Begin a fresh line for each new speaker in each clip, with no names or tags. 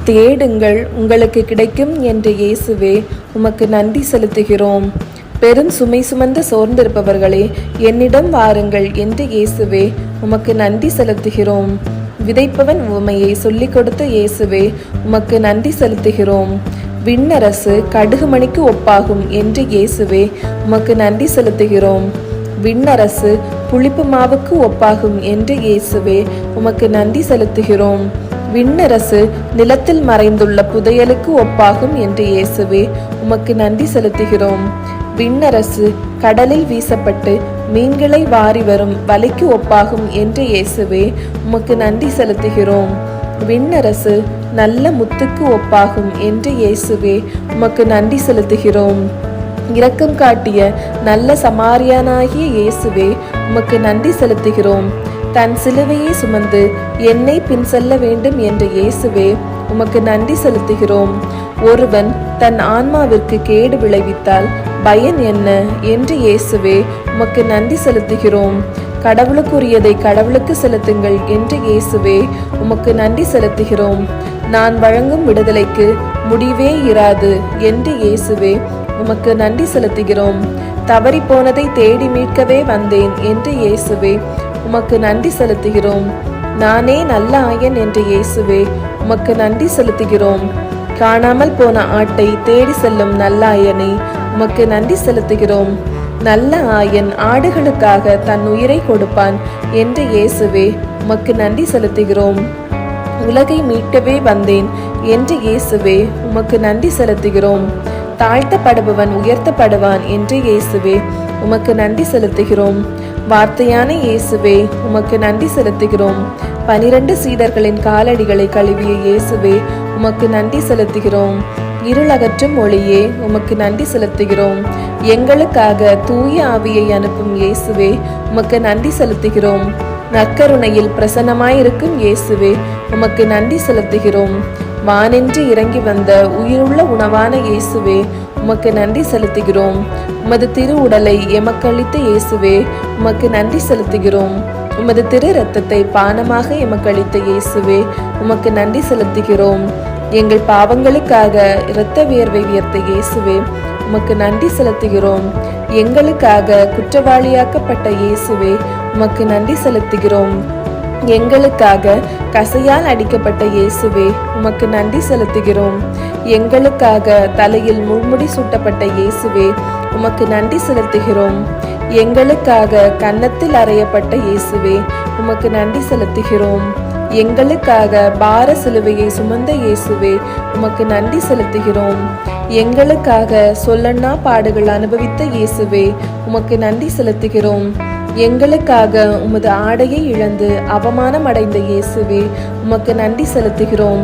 தேடுங்கள் உங்களுக்கு கிடைக்கும் என்ற இயேசுவே உமக்கு நன்றி செலுத்துகிறோம். பெரும் சுமை சுமந்து சோர்ந்திருப்பவர்களே என்னிடம் வாருங்கள் என்று இயேசுவே உமக்கு நன்றி செலுத்துகிறோம். விதைப்பவன் உவமையை சொல்லிக் கொடுத்த இயேசுவே உமக்கு நன்றி செலுத்துகிறோம். விண்ணரசு கடுகுமணிக்கு ஒப்பாகும் என்று இயேசுவே உமக்கு நன்றி செலுத்துகிறோம். விண்ணரசு புளிப்பு மாவுக்கு ஒப்பாகும் என்று இயேசுவே உமக்கு நன்றி செலுத்துகிறோம். விண்ணரசு நிலத்தில் மறைந்துள்ள புதையலுக்கு ஒப்பாகும் என்று இயேசுவே உமக்கு நன்றி செலுத்துகிறோம். விண்ணரசு கடலில் வீசப்பட்டு மீன்களை வாரி வரும் வலைக்கு ஒப்பாகும் என்று இயேசுவே உமக்கு நன்றி செலுத்துகிறோம். விண்ணரசு நல்ல முத்துக்கு ஒப்பாகும் என்று இயேசுவே உமக்கு நன்றி செலுத்துகிறோம். இரக்கம் காட்டிய நல்ல சமாரியானாகிய இயேசுவே உமக்கு நன்றி செலுத்துகிறோம். தன் சிலுவையை சுமந்து என்னை பின் செல்ல வேண்டும் என்ற இயேசுவே உமக்கு நன்றி செலுத்துகிறோம். ஒருவன் தன் ஆன்மாவிற்கு கேடு விளைவித்தால் பயன் என்ன என்று இயேசுவே உமக்கு நன்றி செலுத்துகிறோம். கடவுளுக்குரியதை கடவுளுக்கு செலுத்துங்கள் என்று இயேசுவே உமக்கு நன்றி செலுத்துகிறோம். நான் வழங்கும் விடுதலைக்கு முடிவே இராது என்று இயேசுவே உமக்கு நன்றி செலுத்துகிறோம். தவறி போனதை தேடி மீட்கவே வந்தேன் என்று இயேசுவே உமக்கு நன்றி செலுத்துகிறோம். நானே நல்ல ஆயன் என்று இயேசுவே உமக்கு நன்றி செலுத்துகிறோம். காணாமல் போன ஆட்டை தேடி செல்லும் நல்ல ஆயனை உமக்கு நன்றி செலுத்துகிறோம். நல்ல ஆயன் ஆடுகளுக்காக தன் உயிரை கொடுப்பான் என்று இயேசுவே உமக்கு நன்றி செலுத்துகிறோம். உலகை மீட்கவே வந்தேன் என்று இயேசுவே உமக்கு நன்றி செலுத்துகிறோம். தாழ்த்தப்படுபவன் உயர்த்தப்படுவான் என்று இயேசுவே உமக்கு நன்றி செலுத்துகிறோம். வார்த்தையான இயேசுவே உமக்கு நன்றி செலுத்துகிறோம். 12 சீடர்களின் காலடிகளை கழுவிய இயேசுவே உமக்கு நன்றி செலுத்துகிறோம். இருளகற்றும் ஒளியே உமக்கு நன்றி செலுத்துகிறோம். எங்களுக்காக தூய ஆவியை அனுப்பும் இயேசுவே உமக்கு நன்றி செலுத்துகிறோம். நற்கருணையில் பிரசன்னமாயிருக்கும் இயேசுவே உமக்கு நன்றி செலுத்துகிறோம். வானின்று இறங்கி வந்த உயிருள்ள உணவான இயேசுவே உமக்கு நன்றி செலுத்துகிறோம். உமது திரு உடலை எமக்களித்த இயேசுவே உமக்கு நன்றி செலுத்துகிறோம். உமது திரு இரத்தத்தை பானமாக எமக்களித்த இயேசுவே உமக்கு நன்றி செலுத்துகிறோம். எங்கள் பாவங்களுக்காக இரத்த வியர்வை வியர்த்த இயேசுவே உமக்கு நன்றி செலுத்துகிறோம். எங்களுக்காக குற்றவாளியாக்கப்பட்ட இயேசுவே உமக்கு நன்றி செலுத்துகிறோம். எங்களுக்காக கசையால் அடிக்கப்பட்ட இயேசுவே உமக்கு நன்றி செலுத்துகிறோம். எங்களுக்காக தலையில் முள்முடி சூட்டப்பட்ட இயேசுவே உமக்கு நன்றி செலுத்துகிறோம். எங்களுக்காக கன்னத்தில் அறையப்பட்ட இயேசுவே உமக்கு நன்றி செலுத்துகிறோம். எங்களுக்காக பார சிலுவையை சுமந்த இயேசுவே உமக்கு நன்றி செலுத்துகிறோம். எங்களுக்காக சொல்லண்ணா பாடுகள் அனுபவித்த இயேசுவே உமக்கு நன்றி செலுத்துகிறோம். எங்களுக்காக உமது ஆடையை இழந்து அவமானம் அடைந்த இயேசுவே உமக்கு நன்றி செலுத்துகிறோம்.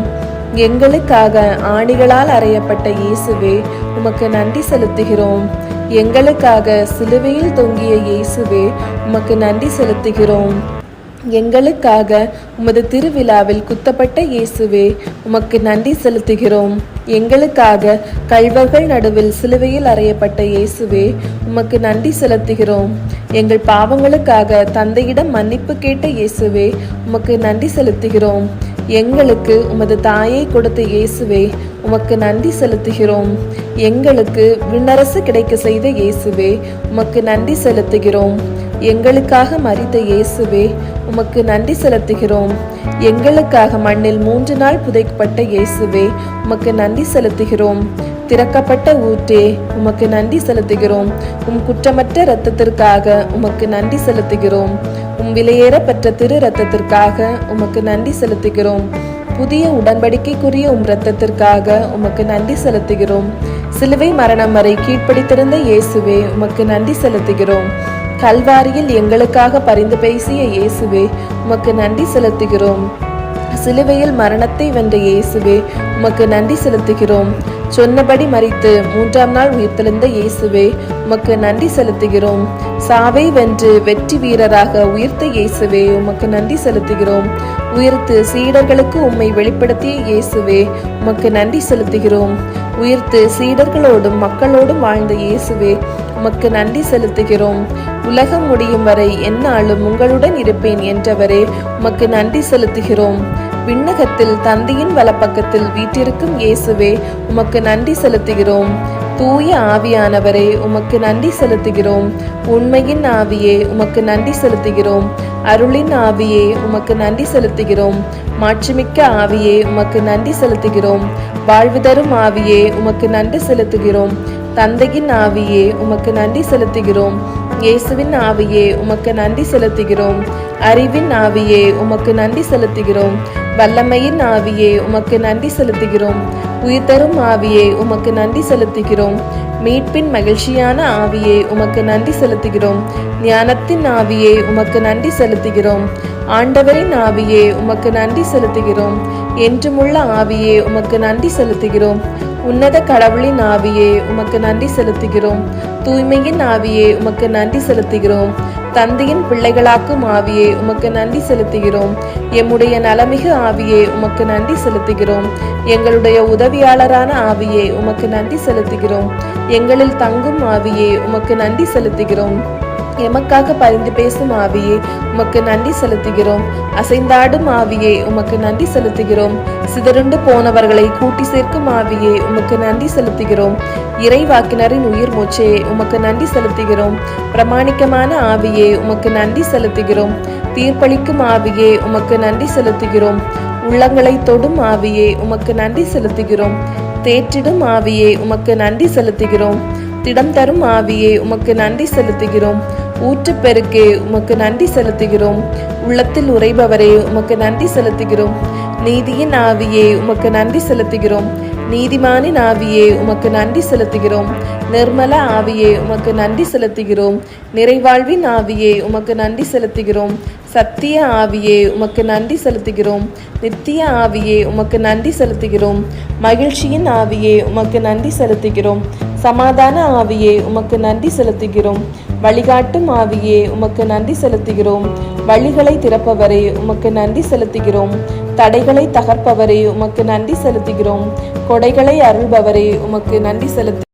எங்களுக்காக ஆணிகளால் அறையப்பட்ட இயேசுவே உமக்கு நன்றி செலுத்துகிறோம். எங்களுக்காக சிலுவையில் தொங்கிய இயேசுவே உமக்கு நன்றி செலுத்துகிறோம். எங்களுக்காக உமது திருவிழாவில் குத்தப்பட்ட இயேசுவே உமக்கு நன்றி செலுத்துகிறோம். எங்களுக்காக கள்வர்கள் நடுவில் சிலுவையில் அறையப்பட்ட இயேசுவே உமக்கு நன்றி செலுத்துகிறோம். எங்கள் பாவங்களுக்காக தந்தையிடம் மன்னிப்பு கேட்ட இயேசுவே உமக்கு நன்றி செலுத்துகிறோம். எங்களுக்கு உமது தாயை கொடுத்த இயேசுவே உமக்கு நன்றி செலுத்துகிறோம். எங்களுக்கு விண்ணரசு கிடைக்க செய்த இயேசுவே உமக்கு நன்றி செலுத்துகிறோம். எங்களுக்காக மரித்த இயேசுவே உமக்கு நன்றி செலுத்துகிறோம். எங்களுக்காக மண்ணில் 3 நாள் புதைக்கப்பட்ட இயேசுவே உமக்கு நன்றி செலுத்துகிறோம். திறக்கப்பட்ட ஊற்றே உமக்கு நன்றி செலுத்துகிறோம். குற்றமற்ற இரத்தத்திற்காக உமக்கு நன்றி செலுத்துகிறோம். விலையேறப்பெற்ற திரு இரத்தத்திற்காக உமக்கு நன்றி செலுத்துகிறோம். புதிய உடன்படிக்கைக்குரிய இரத்தத்திற்காக உமக்கு நன்றி செலுத்துகிறோம். சிலுவை மரணம் வரை கீழ்ப்படித்திருந்த இயேசுவே உமக்கு நன்றி செலுத்துகிறோம். கல்வாரியில் எங்களுக்காக பரிந்து பேசிய இயேசுவே உமக்கு நன்றி செலுத்துகிறோம். சிலுவையில் மரணத்தை வென்ற இயேசுவே உமக்கு நன்றி செலுத்துகிறோம். சொன்னபடி மரித்து 3ஆம் நாள் உயிர்த்தெழுந்த இயேசுவே உமக்கு நன்றி செலுத்துகிறோம். சாவை வென்று வெற்றி வீரராக உயிர்த்த இயேசுவே உமக்கு நன்றி செலுத்துகிறோம். உயிர்த்து சீடர்களுக்கு உம்மை வெளிப்படுத்திய இயேசுவே உமக்கு நன்றி செலுத்துகிறோம். உயிர்த்து சீடர்களோடும் மக்களோடும் வாழ்ந்த இயேசுவே உமக்கு நன்றி செலுத்துகிறோம். உலகம் முடியும் வரை எந்நாளும் உங்களுடன் இருப்பேன் என்றவரே உமக்கு நன்றி செலுத்துகிறோம். விண்ணகத்தில் தந்தையின் வலப்பக்கத்தில் வீற்றிருக்கும் இயேசுவே உமக்கு நன்றி செலுத்துகிறோம். தூய ஆவியானவரே உமக்கு நன்றி செலுத்துகிறோம். உண்மையின் ஆவியே உமக்கு நன்றி செலுத்துகிறோம். அருளின் ஆவியே உமக்கு நன்றி செலுத்துகிறோம். மாட்சிமிக்க ஆவியே உமக்கு நன்றி செலுத்துகிறோம். வாழ்வு தரும் ஆவியே உமக்கு நன்றி செலுத்துகிறோம். தந்தையின் ஆவியே உமக்கு நன்றி செலுத்துகிறோம். இயேசுவின் ஆவியே உமக்கு நன்றி செலுத்துகிறோம். அறிவின் ஆவியே உமக்கு நன்றி செலுத்துகிறோம். வல்லமையின் ஆவியே உமக்கு நன்றி செலுத்துகிறோம். உயிர் தரும் ஆவியே உமக்கு நன்றி செலுத்துகிறோம். மீட்பின் மகிழ்ச்சியான ஆவியே உமக்கு நன்றி செலுத்துகிறோம். ஞானத்தின் ஆவியே உமக்கு நன்றி செலுத்துகிறோம். ஆண்டவரின் ஆவியே உமக்கு நன்றி செலுத்துகிறோம். என்றுமுள்ள ஆவியே உமக்கு நன்றி செலுத்துகிறோம். உன்னத கடவுளின் ஆவியே உமக்கு நன்றி செலுத்துகிறோம். தூய்மையின் ஆவியே உமக்கு நன்றி செலுத்துகிறோம். தந்தையின் பிள்ளைகளாக்கும் ஆவியே உமக்கு நன்றி செலுத்துகிறோம். எம்முடைய நலமிகு ஆவியே உமக்கு நன்றி செலுத்துகிறோம். எங்களுடைய உதவியாளரான ஆவியே உமக்கு நன்றி செலுத்துகிறோம். எங்களில் தங்கும் ஆவியே உமக்கு நன்றி செலுத்துகிறோம். எமக்காக பரிந்து பேசும் ஆவியே உமக்கு நன்றி செலுத்துகிறோம். அசைந்தாடும் ஆவியே உமக்கு நன்றி செலுத்துகிறோம். சிதறுண்டு போனவர்களை கூட்டி சேர்க்கும் ஆவியே உமக்கு நன்றி செலுத்துகிறோம். இறைவாக்கினரின் உயிர் மூச்சே உமக்கு நன்றி செலுத்துகிறோம். பிரமாணிக்கமான ஆவியே உமக்கு நன்றி செலுத்துகிறோம். தீர்ப்பளிக்கும் ஆவியே உமக்கு நன்றி செலுத்துகிறோம். உள்ளங்களை தொடும் ஆவியே உமக்கு நன்றி செலுத்துகிறோம். தேற்றிடும் ஆவியே உமக்கு நன்றி செலுத்துகிறோம். திடம் தரும் ஆவியே உமக்கு நன்றி செலுத்துகிறோம். ஊற்றுப்பெருக்கே உமக்கு நன்றி செலுத்துகிறோம். உள்ளத்தில் உறைபவரே உமக்கு நன்றி செலுத்துகிறோம். நீதியின் ஆவியே உமக்கு நன்றி செலுத்துகிறோம். நீதிமானின் ஆவியே உமக்கு நன்றி செலுத்துகிறோம். நிர்மல ஆவியே உமக்கு நன்றி செலுத்துகிறோம். நிறைவாழ்வின் ஆவியே உமக்கு நன்றி செலுத்துகிறோம். சத்திய ஆவியே உமக்கு நன்றி செலுத்துகிறோம். நித்திய ஆவியே உமக்கு நன்றி செலுத்துகிறோம். மகிழ்ச்சியின் ஆவியே உமக்கு நன்றி செலுத்துகிறோம். சமாதான ஆவியே உமக்கு நன்றி செலுத்துகிறோம். வழிகாட்டும் ஆவியே உமக்கு நன்றி செலுத்துகிறோம். வழிகளை திறப்பவரே உமக்கு நன்றி செலுத்துகிறோம். தடைகளை தகர்ப்பவரே உமக்கு நன்றி செலுத்துகிறோம். கொடைகளை அருள்பவரே உமக்கு நன்றி செலுத்து